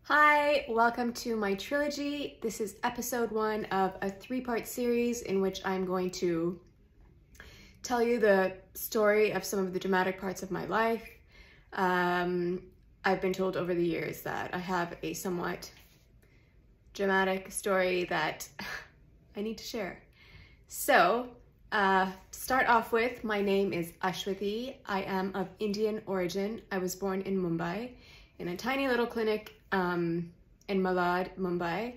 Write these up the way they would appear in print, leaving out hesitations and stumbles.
Hi, welcome to my trilogy. This is episode 1 of a 3-part series in which I'm going to tell you the story of some of the dramatic parts of my life. I've been told over the years that I have a somewhat dramatic story that I need to share. So, start off with, my name is Ashwathi. I am of Indian origin. I was born in Mumbai, in a tiny little clinic in Malad, Mumbai.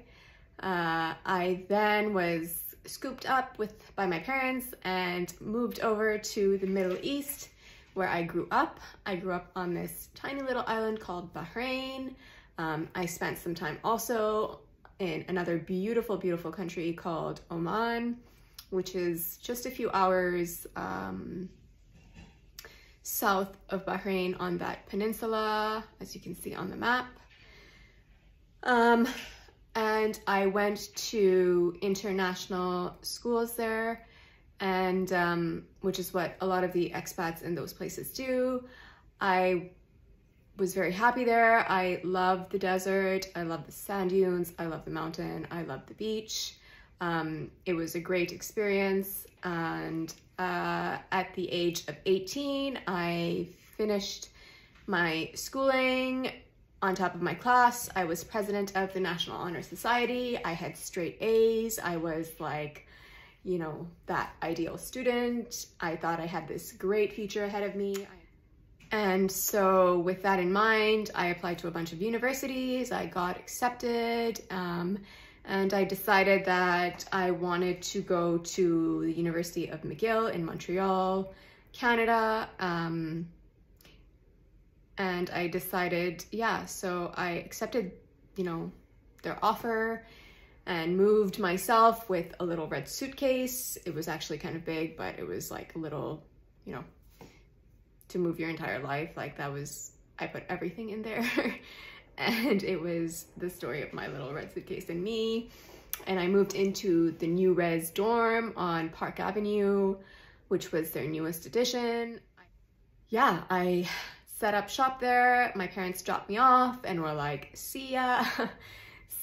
I then was scooped up by my parents and moved over to the Middle East, where I grew up. I grew up on this tiny little island called Bahrain. I spent some time also in another beautiful, beautiful country called Oman, which is just a few hours south of Bahrain on that peninsula, as you can see on the map. And I went to international schools there, and which is what a lot of the expats in those places do. I was very happy there. I love the desert, I love the sand dunes, I love the mountain, I love the beach. It was a great experience, and at the age of 18, I finished my schooling. On top of my class, I was president of the National Honor Society. I had straight A's. I was like, you know, that ideal student. I thought I had this great future ahead of me. And so with that in mind, I applied to a bunch of universities. I got accepted, and I decided that I wanted to go to the University of McGill in Montreal, Canada. And I decided, so I accepted, their offer and moved myself with a little red suitcase. It was actually kind of big, but it was like a little, to move your entire life. Like I put everything in there. And it was the story of my little red suitcase and me. And I moved into the New Res dorm on Park Avenue, which was their newest addition. I set up shop there. My parents dropped me off and were like, see ya.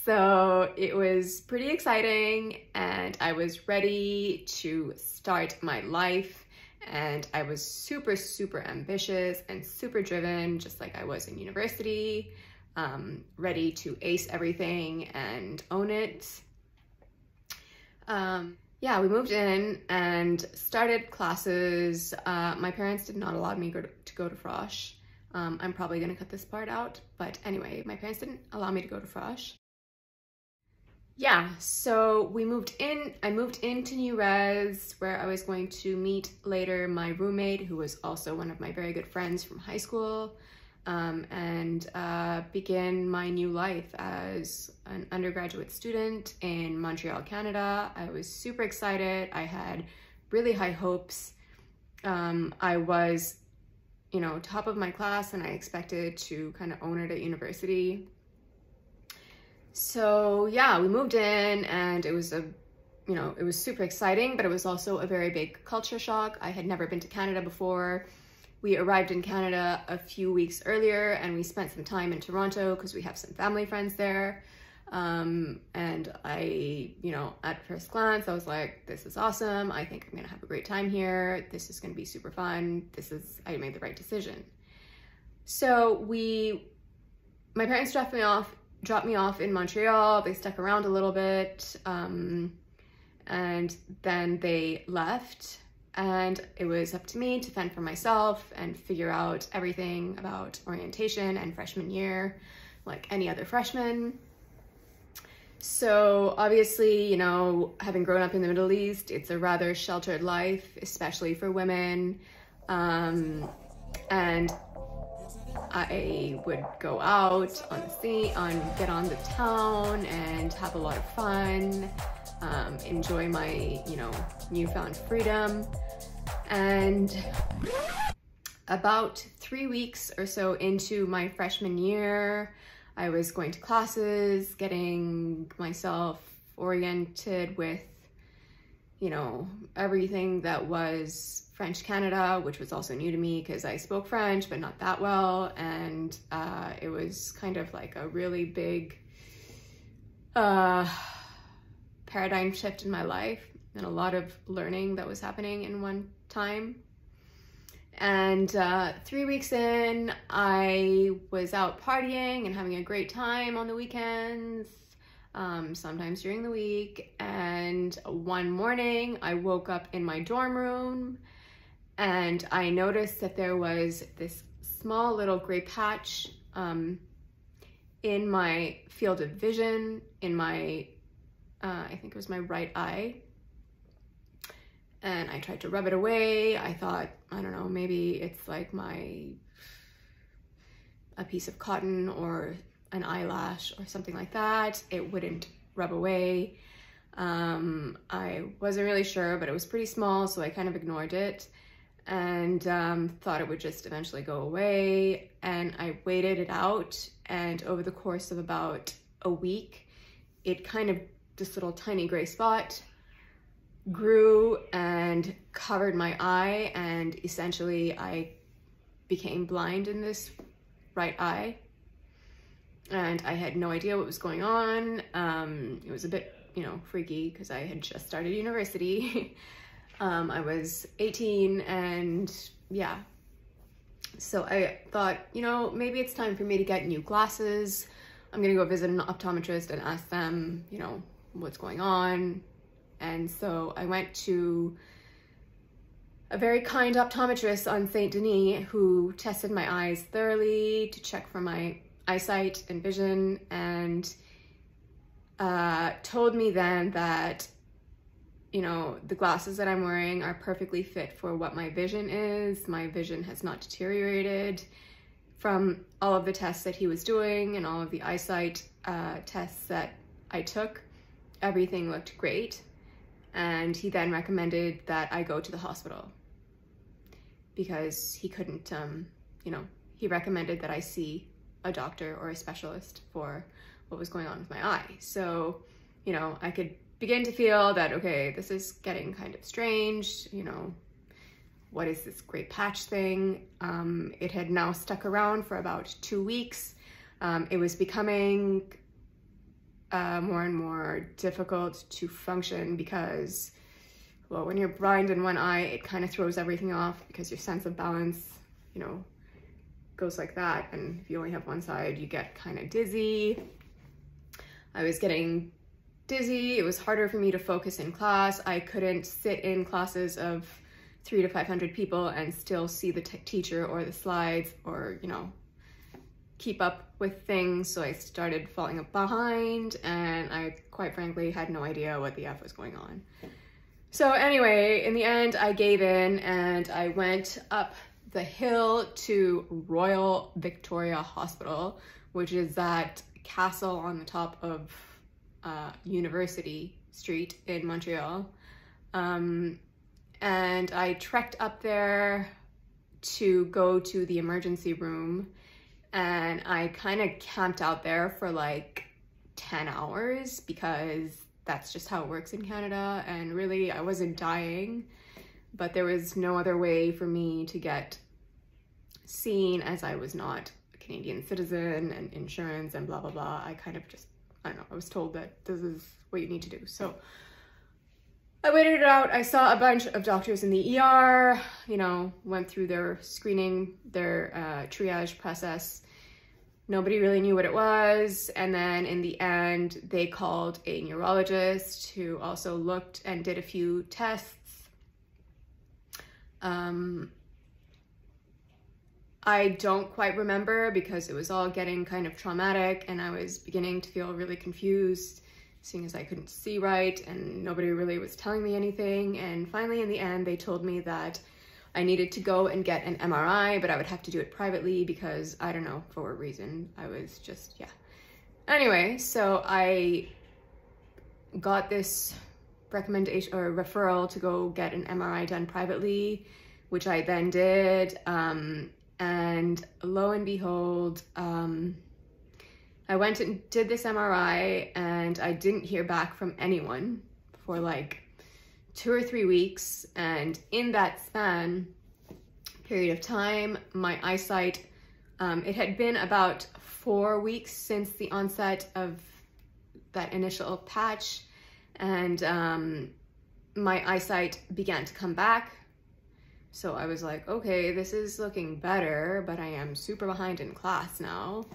So it was pretty exciting, and I was ready to start my life. And I was super, super ambitious and super driven, just like I was in university, ready to ace everything and own it. We moved in and started classes. My parents did not allow me to go to Frosh. I'm probably gonna cut this part out, but anyway, my parents didn't allow me to go to Frosh. So we moved in. I moved into New Res, where I was going to meet later my roommate, who was also one of my very good friends from high school, and begin my new life as an undergraduate student in Montreal, Canada. I was super excited. I had really high hopes. I was top of my class, and I expected to kind of own it at university. So we moved in, and it was it was super exciting, but it was also a very big culture shock. I had never been to Canada before. We arrived in Canada a few weeks earlier, and we spent some time in Toronto because we have some family friends there. And I, at first glance, I was like, this is awesome. I think I'm gonna have a great time here. This is gonna be super fun. I made the right decision. So my parents dropped me off in Montreal. They stuck around a little bit, and then they left. And it was up to me to fend for myself and figure out everything about orientation and freshman year, like any other freshman. So obviously, having grown up in the Middle East, it's a rather sheltered life, especially for women. And I would go out on the scene, get on the town and have a lot of fun, enjoy my, newfound freedom. And about 3 weeks or so into my freshman year, I was going to classes, getting myself oriented with, you know, everything that was French Canada, which was also new to me because I spoke French, but not that well. And it was kind of like a really big paradigm shift in my life, and a lot of learning that was happening in one time. And 3 weeks in, I was out partying and having a great time on the weekends, sometimes during the week. And one morning I woke up in my dorm room and I noticed that there was this small little gray patch in my field of vision, in my, I think it was my right eye. And I tried to rub it away. I thought, I don't know, maybe it's like a piece of cotton or an eyelash or something like that. It wouldn't rub away. I wasn't really sure, but it was pretty small, so I kind of ignored it and thought it would just eventually go away. And I waited it out, and over the course of about a week, it kind of, this little tiny gray spot grew and covered my eye, and essentially I became blind in this right eye, and I had no idea what was going on. It was a bit, you know, freaky because I had just started university. I was 18, and yeah, so I thought, you know, maybe it's time for me to get new glasses. I'm gonna go visit an optometrist and ask them, you know, what's going on. And so I went to a very kind optometrist on Saint Denis who tested my eyes thoroughly to check for my eyesight and vision, and told me then that, you know, the glasses that I'm wearing are perfectly fit for what my vision is. My vision has not deteriorated from all of the tests that he was doing and all of the eyesight tests that I took. Everything looked great. And he then recommended that I go to the hospital because he couldn't, you know, he recommended that I see a doctor or a specialist for what was going on with my eye. So, you know, I could begin to feel that, okay, this is getting kind of strange, you know, what is this gray patch thing? It had now stuck around for about 2 weeks. It was becoming more and more difficult to function because, well, when you're blind in one eye, it kind of throws everything off because your sense of balance, you know, goes like that. And if you only have one side, you get kind of dizzy. I was getting dizzy. It was harder for me to focus in class. I couldn't sit in classes of 300 to 500 people and still see the teacher or the slides, or, you know, keep up with things. So I started falling behind, and I quite frankly had no idea what the F was going on. So anyway, in the end, I gave in and I went up the hill to Royal Victoria Hospital, which is that castle on the top of University Street in Montreal. And I trekked up there to go to the emergency room, and I kind of camped out there for like 10 hours because that's just how it works in Canada. And really, I wasn't dying, but there was no other way for me to get seen as I was not a Canadian citizen and insurance and blah, blah, blah. I kind of just, I don't know, I was told that this is what you need to do. So I waited it out. I saw a bunch of doctors in the ER, you know, went through their screening, their triage process. Nobody really knew what it was. And then in the end, they called a neurologist who also looked and did a few tests. I don't quite remember because it was all getting kind of traumatic, and I was beginning to feel really confused, seeing as I couldn't see right and nobody really was telling me anything. And finally, in the end, they told me that I needed to go and get an MRI, but I would have to do it privately because I don't know for what reason. I was just, yeah. Anyway, so I got this recommendation or referral to go get an MRI done privately, which I then did. And lo and behold, I went and did this MRI, and I didn't hear back from anyone for like 2 or 3 weeks, and in that period of time, my eyesight, it had been about 4 weeks since the onset of that initial patch, and my eyesight began to come back. So I was like, okay, this is looking better, but I am super behind in class now.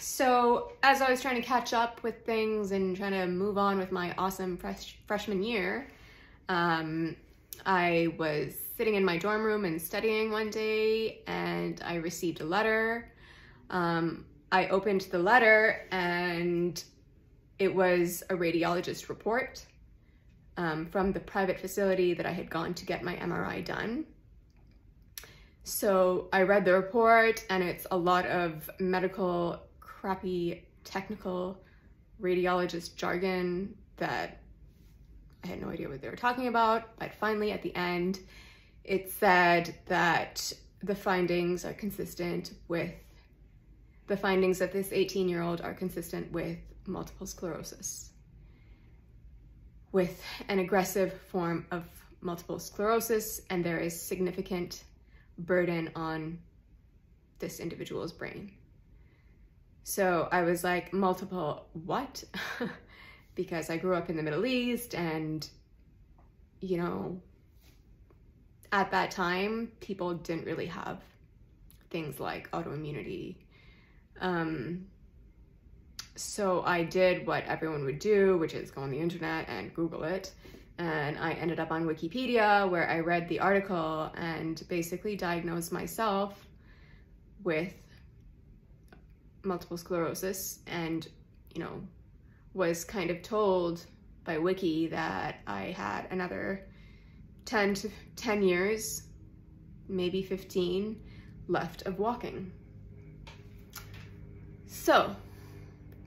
So as I was trying to catch up with things and trying to move on with my awesome freshman year, I was sitting in my dorm room and studying one day, and I received a letter. I opened the letter, and it was a radiologist report from the private facility that I had gone to get my MRI done. So I read the report, and it's a lot of medical, crappy, technical radiologist jargon that I had no idea what they were talking about. But finally, at the end, it said that the findings are consistent with, the findings of this 18-year-old are consistent with multiple sclerosis, with an aggressive form of multiple sclerosis, and there is significant burden on this individual's brain. So I was like, multiple what? Because I grew up in the Middle East, and you know, at that time, people didn't really have things like autoimmunity. So I did what everyone would do, which is go on the internet and Google it. And I ended up on Wikipedia, where I read the article and basically diagnosed myself with multiple sclerosis, and, you know, was kind of told by Wiki that I had another 10 years, maybe 15, left of walking. So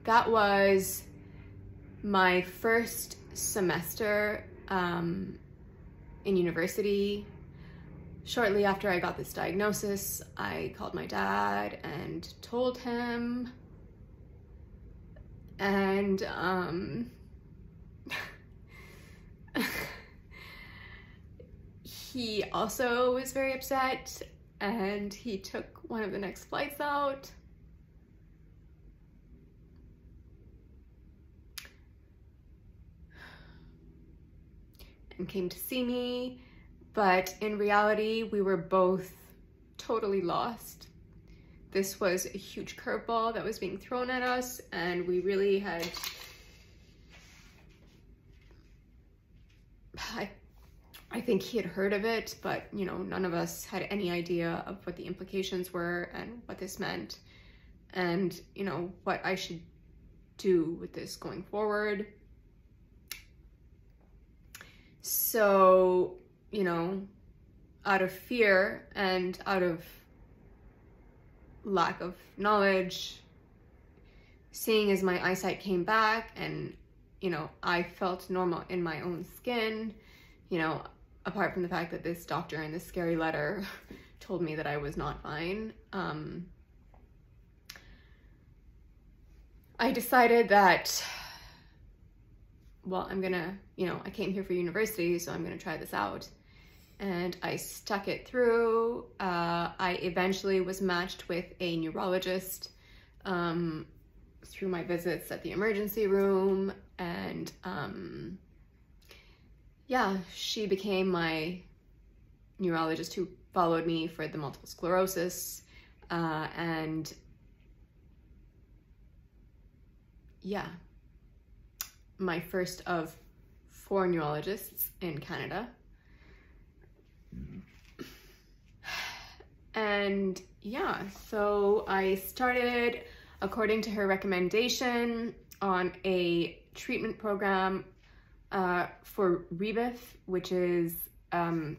that was my first semester in university. Shortly after I got this diagnosis, I called my dad and told him, and he also was very upset, and he took one of the next flights out. And came to see me, but in reality, we were both totally lost. This was a huge curveball that was being thrown at us, and we really had, I think he had heard of it, but you know, none of us had any idea of what the implications were and what this meant, and you know, what I should do with this going forward. So, you know, out of fear and out of lack of knowledge, seeing as my eyesight came back and, you know, I felt normal in my own skin, you know, apart from the fact that this doctor in this scary letter told me that I was not fine, I decided that, well, I'm gonna, you know, I came here for university, so I'm gonna try this out. And I stuck it through. I eventually was matched with a neurologist through my visits at the emergency room. And yeah, she became my neurologist who followed me for the multiple sclerosis. And yeah, my first of 4 neurologists in Canada. And yeah, so I started, according to her recommendation, on a treatment program for Rebif, which is an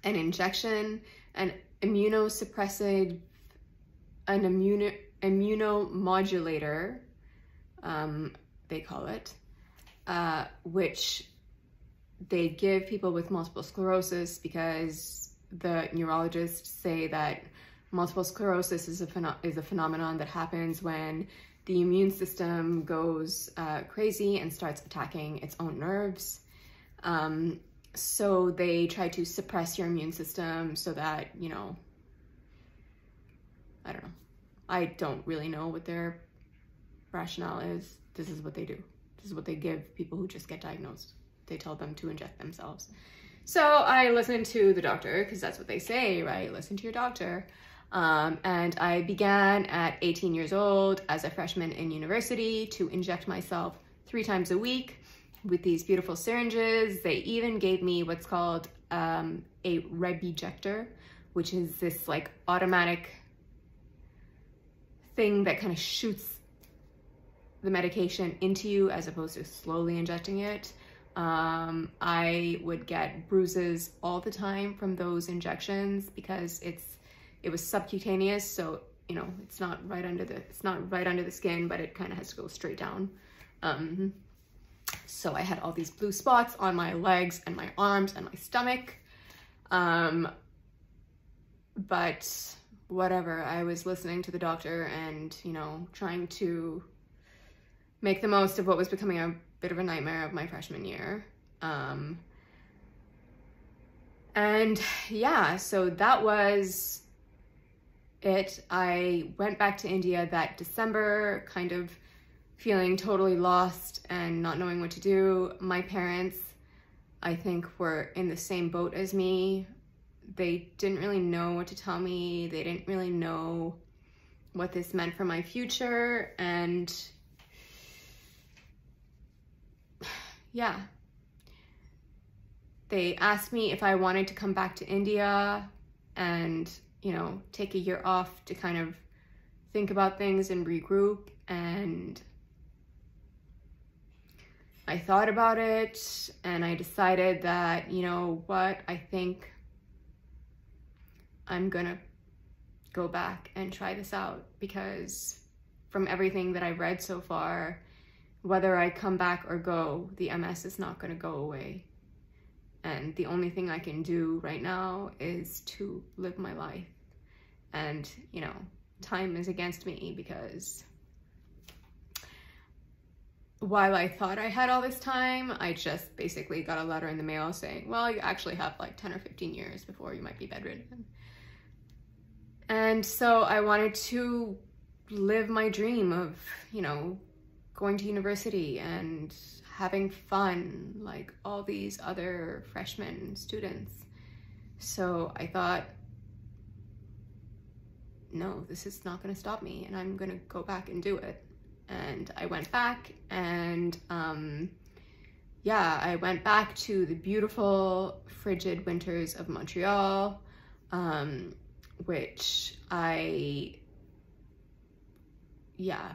injection, an immunosuppressive, an immunomodulator, they call it, which they give people with multiple sclerosis because the neurologists say that multiple sclerosis is a phenomenon that happens when the immune system goes crazy and starts attacking its own nerves. So they try to suppress your immune system so that, you know, I don't know. I don't really know what their rationale is. This is what they do. This is what they give people who just get diagnosed. They tell them to inject themselves. So I listened to the doctor, because that's what they say, right? Listen to your doctor. And I began at 18 years old as a freshman in university to inject myself 3 times a week with these beautiful syringes. They even gave me what's called a Rebejector, which is this like automatic thing that kind of shoots the medication into you as opposed to slowly injecting it. I would get bruises all the time from those injections because it was subcutaneous, so you know it's not right under the skin, but it kind of has to go straight down. So I had all these blue spots on my legs and my arms and my stomach. But whatever, I was listening to the doctor and, you know, trying to make the most of what was becoming a bit of a nightmare of my freshman year. And yeah, so that was it. I went back to India that December, kind of feeling totally lost and not knowing what to do. My parents, I think, were in the same boat as me. They didn't really know what to tell me. They didn't really know what this meant for my future. And yeah, they asked me if I wanted to come back to India and, you know, take a year off to kind of think about things and regroup. And I thought about it and I decided that, you know what, I think I'm gonna go back and try this out, because from everything that I've read so far, whether I come back or go, the MS is not gonna go away. And the only thing I can do right now is to live my life. And, you know, time is against me, because while I thought I had all this time, I just basically got a letter in the mail saying, well, you actually have like 10 or 15 years before you might be bedridden. And so I wanted to live my dream of, you know, going to university and having fun like all these other freshman students. So I thought, no, this is not going to stop me, and I'm going to go back and do it. And I went back, and yeah, I went back to the beautiful frigid winters of Montreal, which yeah,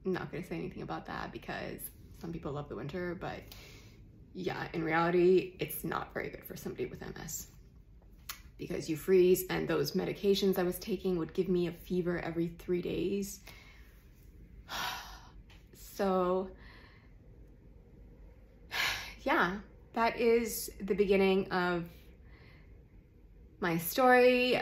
I'm not gonna say anything about that because some people love the winter, but yeah, in reality, it's not very good for somebody with MS, because you freeze, and those medications I was taking would give me a fever every 3 days. So yeah, that is the beginning of my story.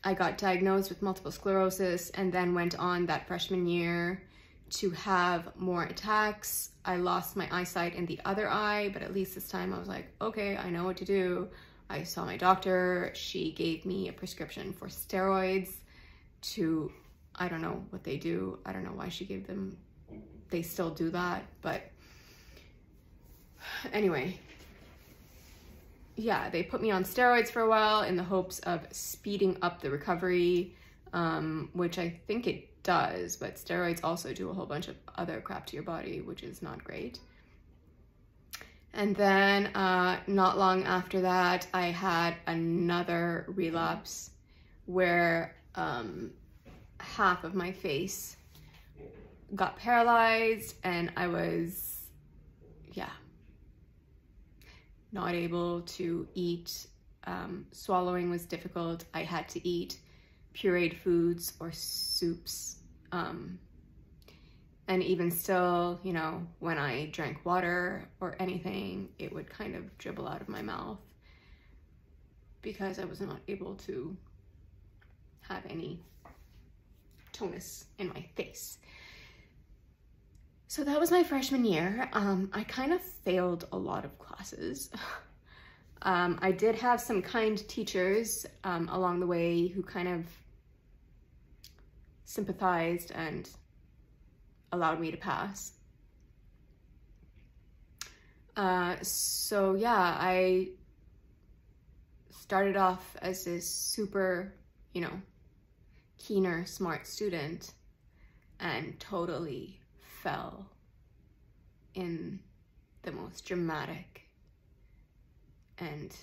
I got diagnosed with multiple sclerosis and then went on that freshman year to have more attacks. I lost my eyesight in the other eye, but at least this time I was like, okay, I know what to do. I saw my doctor. She gave me a prescription for steroids to, I don't know what they do. I don't know why she gave them. They still do that, but anyway. Yeah, they put me on steroids for a while in the hopes of speeding up the recovery, which I think it does, but steroids also do a whole bunch of other crap to your body, which is not great. And then not long after that, I had another relapse where half of my face got paralyzed, and I was, yeah, not able to eat. Swallowing was difficult. I had to eat pureed foods or soups. And even still, you know, when I drank water or anything, it would kind of dribble out of my mouth because I was not able to have any tonus in my face. So that was my freshman year. I kind of failed a lot of classes. I did have some kind teachers along the way who kind of sympathized and allowed me to pass. So yeah, I started off as this super, you know, keener, smart student and totally fell in the most dramatic and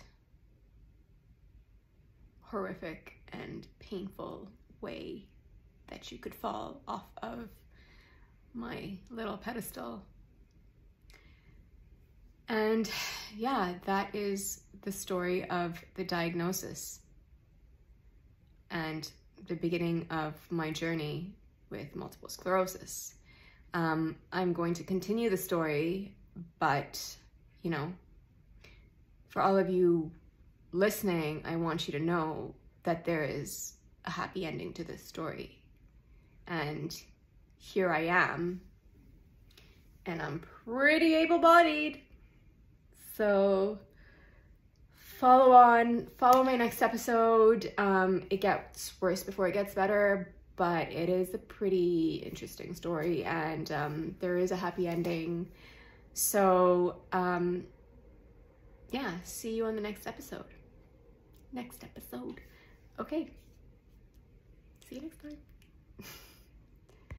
horrific and painful way that you could fall off of my little pedestal. And yeah, that is the story of the diagnosis and the beginning of my journey with multiple sclerosis. I'm going to continue the story, but, you know, for all of you listening, I want you to know that there is a happy ending to this story. And here I am, and I'm pretty able-bodied. So follow my next episode. It gets worse before it gets better, but it is a pretty interesting story, and there is a happy ending. So yeah, see you on the next episode. Okay, see you next time.